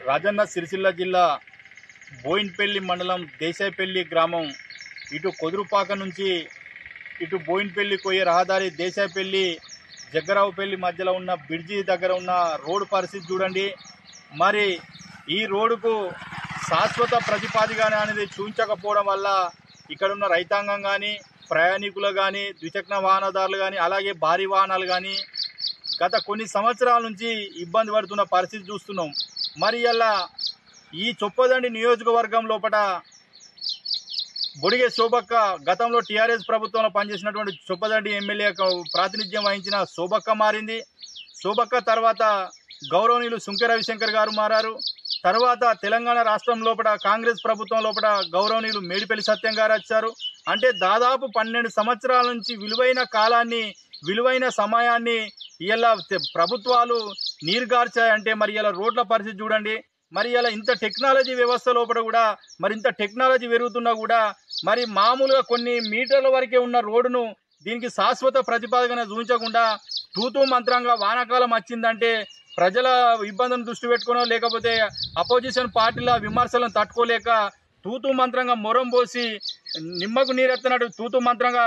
రాజన్న సిరిసిల్ల జిల్లా బోయిన్పల్లి మండలం దేశాయపల్లి గ్రామం ఇటు కొదురుపాక నుంచి ఇటు బోయిన్పల్లి పోయే రహదారి దేశాయపల్లి జగ్గరావుపల్లి మధ్యలో ఉన్న బ్రిడ్జి దగ్గర ఉన్న రోడ్డు పరిస్థితి చూడండి. మరి ఈ రోడ్డుకు శాశ్వత ప్రతిపాదిక అనేది చూపించకపోవడం వల్ల ఇక్కడ ఉన్న రైతాంగం కానీ ప్రయాణికులు కానీ ద్విచక్ర వాహనదారులు కానీ అలాగే భారీ వాహనాలు కానీ గత కొన్ని సంవత్సరాల నుంచి ఇబ్బంది పడుతున్న పరిస్థితి చూస్తున్నాం. మరి ఇలా ఈ చొప్పదండి నియోజకవర్గం లోపల బొడిగే శోభక్క గతంలో టీఆర్ఎస్ ప్రభుత్వంలో పనిచేసినటువంటి చొప్పదండి ఎమ్మెల్యే ప్రాతినిధ్యం వహించిన శోభక్క మారింది. శోభక్క తర్వాత గౌరవనీయులు సుంకె రవిశంకర్ గారు మారారు. తర్వాత తెలంగాణ రాష్ట్రం లోపల కాంగ్రెస్ ప్రభుత్వం లోపల గౌరవనీయులు మేడిపల్లి సత్యం గారు వచ్చారు. అంటే దాదాపు 12 సంవత్సరాల నుంచి విలువైన కాలాన్ని విలువైన సమయాన్ని ఇలా ప్రభుత్వాలు నీరుగార్చాయంటే మరి ఇలా రోడ్ల పరిస్థితి చూడండి. మరి ఇలా ఇంత టెక్నాలజీ వ్యవస్థ లోపల కూడా మరి ఇంత టెక్నాలజీ పెరుగుతున్నా కూడా మరి మామూలుగా కొన్ని మీటర్ల వరకే ఉన్న రోడ్డును దీనికి శాశ్వత ప్రతిపాదన చూపించకుండా తూతూ మంత్రంగా వానాకాలం వచ్చిందంటే ప్రజల ఇబ్బందులను దృష్టి పెట్టుకునో లేకపోతే అపోజిషన్ పార్టీల విమర్శలను తట్టుకోలేక తూతూ మంత్రంగా మొరం పోసి నిమ్మకు నీరెత్తనట్టు తూతూ మంత్రంగా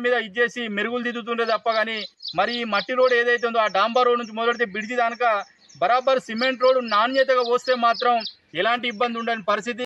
మీద ఇచ్చేసి మెరుగులు దిద్దుతుండే తప్ప కానీ మరి ఈ మట్టి రోడ్ ఏదైతే ఉందో ఆ డాంబర్ రోడ్ నుంచి మొదలెడితే బ్రిడ్జి దానిక బరాబర్ సిమెంట్ రోడ్ నాణ్యతగా వస్తే మాత్రం ఎలాంటి ఇబ్బంది ఉండని పరిస్థితి.